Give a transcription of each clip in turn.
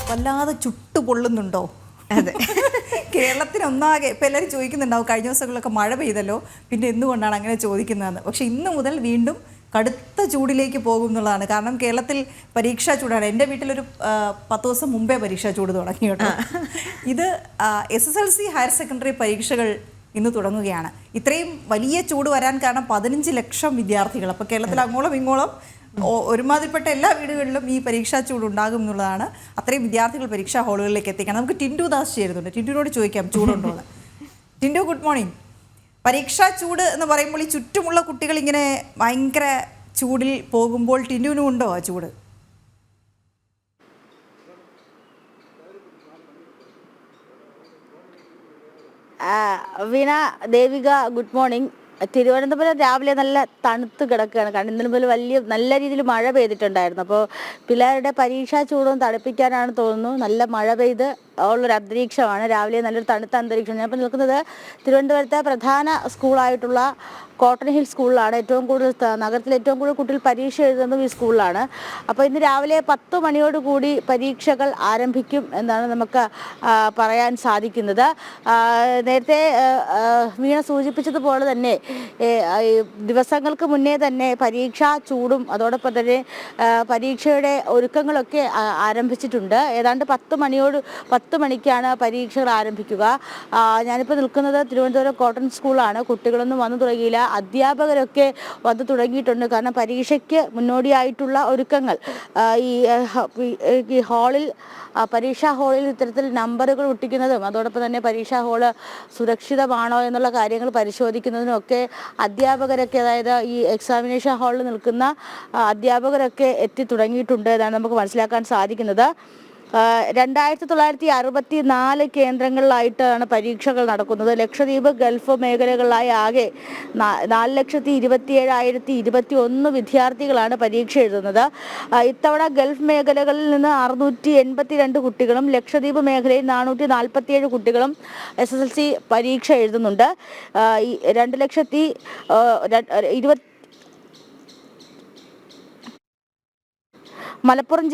വല്ലാതെ ചുട്ടു പൊള്ളുന്നുണ്ടോ? അതെ. കേരളത്തിനൊന്നാകെ ഇപ്പം എല്ലാവരും ചോദിക്കുന്നുണ്ടാവും, കഴിഞ്ഞ ദിവസങ്ങളിലൊക്കെ മഴ പെയ്തല്ലോ, പിന്നെ എന്തുകൊണ്ടാണ് അങ്ങനെ ചോദിക്കുന്നതെന്ന്. പക്ഷേ ഇന്ന് മുതൽ വീണ്ടും കടുത്ത ചൂടിലേക്ക് പോകും എന്നുള്ളതാണ്. കാരണം കേരളത്തിൽ പരീക്ഷാ ചൂടാണ്. എൻ്റെ വീട്ടിലൊരു 10 ദിവസം മുമ്പേ പരീക്ഷാ ചൂട് തുടങ്ങി കേട്ടോ. ഇത് SSLC ഹയർ സെക്കൻഡറി പരീക്ഷകൾ ഇന്ന് തുടങ്ങുകയാണ്. ഇത്രയും വലിയ ചൂട് വരാൻ കാരണം 15 ലക്ഷം വിദ്യാർത്ഥികൾ. അപ്പോൾ കേരളത്തിൽ അങ്ങോളം ഇങ്ങോളം ഒരുമാതിരിപ്പെട്ട എല്ലാ വീടുകളിലും ഈ പരീക്ഷാ ചൂട് ഉണ്ടാകും എന്നുള്ളതാണ്. അത്രയും വിദ്യാർത്ഥികൾ പരീക്ഷാ ഹാളുകളിലേക്ക് എത്തിക്കണം. നമുക്ക് ടിൻഡു ദാസ് ചേരുന്നുണ്ട്. ടിൻഡുവിനോട് ചോദിക്കാം ചൂടുണ്ടോ എന്ന്. Tindu, good morning. പരീക്ഷാ ചൂട് എന്ന് പറയുമ്പോൾ ഈ ചുറ്റുമുള്ള കുട്ടികൾ ഇങ്ങനെ ഭയങ്കര ചൂടിൽ പോകുമ്പോൾ ടിൻഡുവിനും ഉണ്ടോ ആ ചൂട്? വീണ, ദേവിക, ഗുഡ് മോർണിംഗ്. തിരുവനന്തപുരം രാവിലെ നല്ല തണുത്ത് കിടക്കുകയാണ്. കാരണം ഇന്നലെ മുതൽ നല്ല രീതിയിൽ മഴ പെയ്തിട്ടുണ്ടായിരുന്നു. അപ്പോൾ പിള്ളേരുടെ പരീക്ഷാ ചൂടും തണുപ്പിക്കാനാണ് തോന്നുന്നു നല്ല മഴ പെയ്ത് ഉള്ളൊരു അന്തരീക്ഷമാണ്. രാവിലെ നല്ലൊരു തണുത്ത അന്തരീക്ഷം. ഞാനിപ്പോൾ നിൽക്കുന്നത് തിരുവനന്തപുരത്തെ പ്രധാന സ്കൂളായിട്ടുള്ള കോട്ടൺ ഹിൽ സ്കൂളിലാണ്. നഗരത്തിൽ ഏറ്റവും കൂടുതൽ കുട്ടികൾ പരീക്ഷ എഴുതുന്നതും ഈ സ്കൂളിലാണ്. അപ്പോൾ ഇന്ന് രാവിലെ 10 മണിയോടുകൂടി പരീക്ഷകൾ ആരംഭിക്കും എന്നാണ് നമുക്ക് പറയാൻ സാധിക്കുന്നത്. നേരത്തെ വീണ സൂചിപ്പിച്ചതുപോലെ തന്നെ ദിവസങ്ങൾക്ക് മുന്നേ തന്നെ പരീക്ഷാ ചൂടും അതോടൊപ്പം തന്നെ പരീക്ഷയുടെ ഒരുക്കങ്ങളൊക്കെ ആരംഭിച്ചിട്ടുണ്ട്. ഏതാണ്ട് 10 മണിക്കാണ് പരീക്ഷകൾ ആരംഭിക്കുക. ഞാനിപ്പോൾ നിൽക്കുന്നത് തിരുവനന്തപുരം കോട്ടൺ സ്കൂളാണ്. കുട്ടികളൊന്നും വന്നു തുടങ്ങിയില്ല. അധ്യാപകരൊക്കെ വന്നു തുടങ്ങിയിട്ടുണ്ട്. കാരണം പരീക്ഷയ്ക്ക് മുന്നോടിയായിട്ടുള്ള ഒരുക്കങ്ങൾ ഈ ഹാളിൽ പരീക്ഷാ ഹാളിൽ ഇത്തരത്തിൽ നമ്പറുകൾ ഒട്ടിക്കുന്നതും അതോടൊപ്പം തന്നെ പരീക്ഷാ ഹാള് സുരക്ഷിതമാണോ എന്നുള്ള കാര്യങ്ങൾ പരിശോധിക്കുന്നതിനൊക്കെ അധ്യാപകരൊക്കെ, അതായത് ഈ എക്സാമിനേഷൻ ഹാളിൽ നിൽക്കുന്ന അധ്യാപകരൊക്കെ എത്തി തുടങ്ങിയിട്ടുണ്ട് എന്നാണ് നമുക്ക് മനസ്സിലാക്കാൻ സാധിക്കുന്നത്. 2964 കേന്ദ്രങ്ങളിലായിട്ടാണ് പരീക്ഷകൾ നടക്കുന്നത്. ലക്ഷദ്വീപ്, ഗൾഫ് മേഖലകളിലായി ആകെ 4,27,021 വിദ്യാർത്ഥികളാണ് പരീക്ഷ എഴുതുന്നത്. ഇത്തവണ ഗൾഫ് മേഖലകളിൽ നിന്ന് 682 കുട്ടികളും ലക്ഷദ്വീപ് മേഖലയിൽ 447 കുട്ടികളും SSLC പരീക്ഷ എഴുതുന്നുണ്ട്. 2,20,000 മലപ്പുറം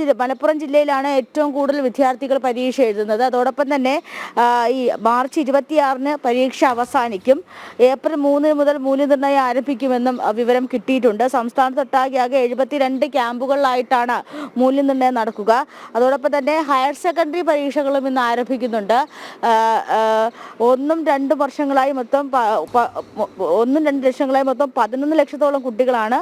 ജില്ലയിലാണ് ഏറ്റവും കൂടുതൽ വിദ്യാർത്ഥികൾ പരീക്ഷ എഴുതുന്നത്. അതോടൊപ്പം തന്നെ ഈ മാർച്ച് 26-ന് പരീക്ഷ അവസാനിക്കും. ഏപ്രിൽ 3 മുതൽ മൂല്യനിർണ്ണയം ആരംഭിക്കുമെന്നും വിവരം കിട്ടിയിട്ടുണ്ട്. സംസ്ഥാനത്തൊട്ടാകെ 72 ക്യാമ്പുകളിലായിട്ടാണ് മൂല്യനിർണ്ണയം നടക്കുക. അതോടൊപ്പം തന്നെ ഹയർ സെക്കൻഡറി പരീക്ഷകളും ഇന്ന് ആരംഭിക്കുന്നുണ്ട്. 1-2 വർഷങ്ങളായി മൊത്തം 11 ലക്ഷത്തോളം കുട്ടികളാണ്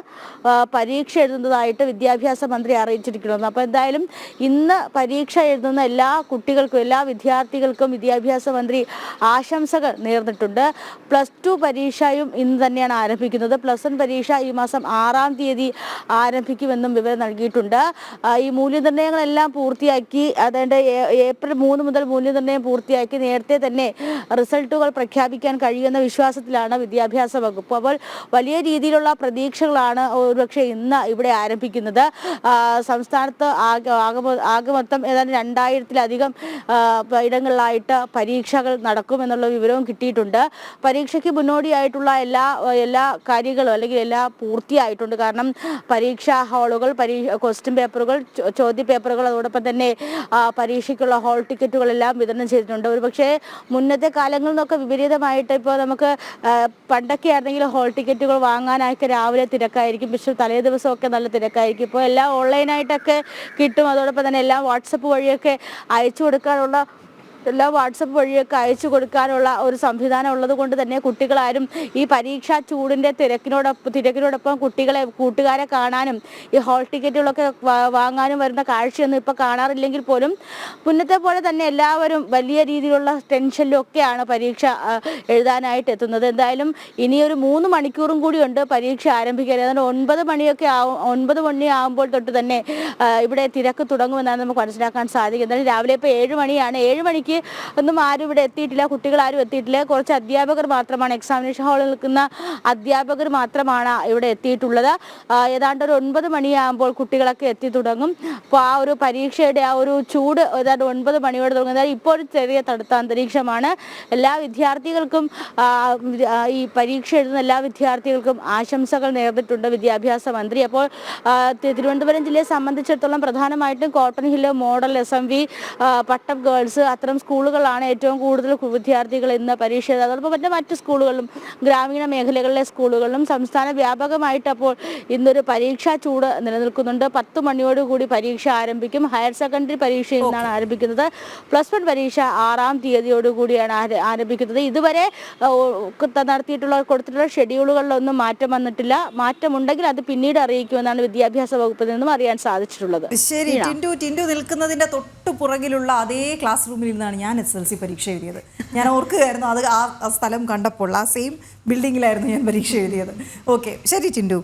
പരീക്ഷ എഴുതുന്നതായിട്ട് വിദ്യാഭ്യാസ മന്ത്രി അറിയിച്ചിരിക്കുന്നത്. അപ്പോൾ എന്തായാലും ഇന്ന് പരീക്ഷ എഴുതുന്ന എല്ലാ കുട്ടികൾക്കും, എല്ലാ വിദ്യാർത്ഥികൾക്കും വിദ്യാഭ്യാസ മന്ത്രി ആശംസകൾ നേർന്നിട്ടുണ്ട്. +2 പരീക്ഷയും ഇന്ന് തന്നെയാണ് ആരംഭിക്കുന്നത്. +1 പരീക്ഷ ഈ മാസം 6-ാം തീയതി ആരംഭിക്കുമെന്നും വിവരം നൽകിയിട്ടുണ്ട്. ഈ മൂല്യനിർണ്ണയങ്ങളെല്ലാം പൂർത്തിയാക്കി, അതായത് ഏപ്രിൽ 3 മുതൽ മൂല്യനിർണ്ണയം പൂർത്തിയാക്കി നേരത്തെ തന്നെ റിസൾട്ടുകൾ പ്രഖ്യാപിക്കാൻ കഴിയുന്ന വിശ്വാസത്തിലാണ് വിദ്യാഭ്യാസ വകുപ്പ്. അപ്പോൾ വലിയ രീതിയിലുള്ള പ്രതീക്ഷകളാണ് ഒരുപക്ഷെ ഇന്ന് ഇവിടെ ആരംഭിക്കുന്നത്. സംസ്ഥാനത്ത് ആകെ മൊത്തം ഏതാണ്ട് 2000-ത്തിലധികം ഇടങ്ങളിലായിട്ട് പരീക്ഷകൾ നടക്കുമെന്നുള്ള വിവരവും കിട്ടിയിട്ടുണ്ട്. പരീക്ഷയ്ക്ക് മുന്നോടിയായിട്ടുള്ള എല്ലാ കാര്യങ്ങളും അല്ലെങ്കിൽ എല്ലാം പൂർത്തിയായിട്ടുണ്ട്. കാരണം പരീക്ഷാ ഹാളുകൾ, ക്വസ്റ്റ്യൻ പേപ്പറുകൾ, ചോദ്യ പേപ്പറുകൾ, അതോടൊപ്പം തന്നെ പരീക്ഷയ്ക്കുള്ള ഹാൾ ടിക്കറ്റുകളെല്ലാം വിതരണം ചെയ്തിട്ടുണ്ട്. ഒരുപക്ഷെ മുന്നത്തെ കാലങ്ങളിൽ നിന്നൊക്കെ വിപരീതമായിട്ട് ഇപ്പോൾ നമുക്ക് പണ്ടൊക്കെ ആയിരുന്നെങ്കിൽ ഹാൾ ടിക്കറ്റുകൾ വാങ്ങാനായിട്ട് രാവിലെ തിരക്കായിരിക്കും, പക്ഷേ തലേ ദിവസമൊക്കെ നല്ല തിരക്കായിരിക്കും. ഇപ്പോൾ എല്ലാം ഓൺലൈനായിട്ടൊക്കെ കിട്ടും. അതോടൊപ്പം തന്നെ എല്ലാം വാട്സപ്പ് വഴിയൊക്കെ അയച്ചു കൊടുക്കാനുള്ള ഒരു സംവിധാനം ഉള്ളത് കൊണ്ട് തന്നെ കുട്ടികളാരും ഈ പരീക്ഷാ ചൂടിൻ്റെ തിരക്കിനോടൊപ്പം കൂട്ടുകാരെ കാണാനും ഈ ഹാൾ ടിക്കറ്റുകളൊക്കെ വാങ്ങാനും വരുന്ന കാഴ്ചയൊന്നും ഇപ്പോൾ കാണാറില്ലെങ്കിൽ പോലും മുന്നത്തെ പോലെ തന്നെ എല്ലാവരും വലിയ രീതിയിലുള്ള ടെൻഷനിലൊക്കെയാണ് പരീക്ഷ എഴുതാനായിട്ട് എത്തുന്നത്. എന്തായാലും ഇനിയൊരു 3 മണിക്കൂറും കൂടിയുണ്ട് പരീക്ഷ ആരംഭിക്കാൻ. ഏതാണ്ട് 9 മണിയാകുമ്പോൾ തൊട്ട് തന്നെ ഇവിടെ തിരക്ക് തുടങ്ങുമെന്നാണ് നമുക്ക് മനസ്സിലാക്കാൻ സാധിക്കുന്നത്. രാവിലെ ഇപ്പോൾ 7 മണിയാണ്. 7 മണിക്ക് മണിക്ക് ഒന്നും ആരും ഇവിടെ എത്തിയിട്ടില്ല, കുട്ടികൾ ആരും എത്തിയിട്ടില്ല. കുറച്ച് അധ്യാപകർ മാത്രമാണ്, എക്സാമിനേഷൻ ഹാളിൽ നിൽക്കുന്ന അധ്യാപകർ മാത്രമാണ് ഇവിടെ എത്തിയിട്ടുള്ളത്. ഏതാണ്ട് ഒരു 9 മണിയാകുമ്പോൾ കുട്ടികളൊക്കെ എത്തി തുടങ്ങും. അപ്പോൾ ആ ഒരു പരീക്ഷയുടെ ആ ഒരു ചൂട് ഏതാണ്ട് 9 മണിയോടെ തുടങ്ങുന്നത്. ഇപ്പോൾ ഒരു ചെറിയ തണുത്ത അന്തരീക്ഷമാണ്. എല്ലാ വിദ്യാർത്ഥികൾക്കും ഈ പരീക്ഷ എഴുതുന്ന എല്ലാ വിദ്യാർത്ഥികൾക്കും ആശംസകൾ നേർന്നിട്ടുണ്ട് വിദ്യാഭ്യാസ മന്ത്രി. അപ്പോൾ തിരുവനന്തപുരം ജില്ലയെ സംബന്ധിച്ചിടത്തോളം പ്രധാനമായിട്ടും കോട്ടൺ ഹില്ല് മോഡൽ SMV പട്ടം ഗേൾസ് അത്തരം സ്കൂളുകളാണ് ഏറ്റവും കൂടുതൽ വിദ്യാർത്ഥികൾ ഇന്ന് പരീക്ഷ എഴുതുന്നത്. അതോടൊപ്പം മറ്റ് സ്കൂളുകളിലും ഗ്രാമീണ മേഖലകളിലെ സ്കൂളുകളിലും സംസ്ഥാന വ്യാപകമായിട്ട് അപ്പോൾ ഇന്നൊരു പരീക്ഷാ ചൂട് നിലനിൽക്കുന്നുണ്ട്. 10 മണിയോടുകൂടി പരീക്ഷ ആരംഭിക്കും. ഹയർ സെക്കൻഡറി പരീക്ഷ ഇന്നാണ് ആരംഭിക്കുന്നത്. +1 പരീക്ഷ 6-ാം തീയതിയോടുകൂടിയാണ് ആരംഭിക്കുന്നത്. ഇതുവരെ കൊടുത്തിട്ടുള്ള ഷെഡ്യൂളുകളിലൊന്നും മാറ്റം വന്നിട്ടില്ല. മാറ്റമുണ്ടെങ്കിൽ അത് പിന്നീട് അറിയിക്കുമെന്നാണ് വിദ്യാഭ്യാസ വകുപ്പിൽ നിന്നും അറിയാൻ സാധിച്ചിട്ടുള്ളത്. ശരി, ടിൻഡു നിൽക്കുന്നതിന്റെ തൊട്ട് പുറകിലുള്ള അതേ ക്ലാസ് റൂമിൽ നിന്നാണ് ഞാൻ SSLC പരീക്ഷ എഴുതിയത്. ഞാൻ ഓർക്കുകയായിരുന്നു, അത് ആ സ്ഥലം കണ്ടപ്പോൾ ആ സെയിം ബിൽഡിങ്ങിലായിരുന്നു ഞാൻ പരീക്ഷ എഴുതിയത്. ഓക്കെ, ശരി ടിൻഡു.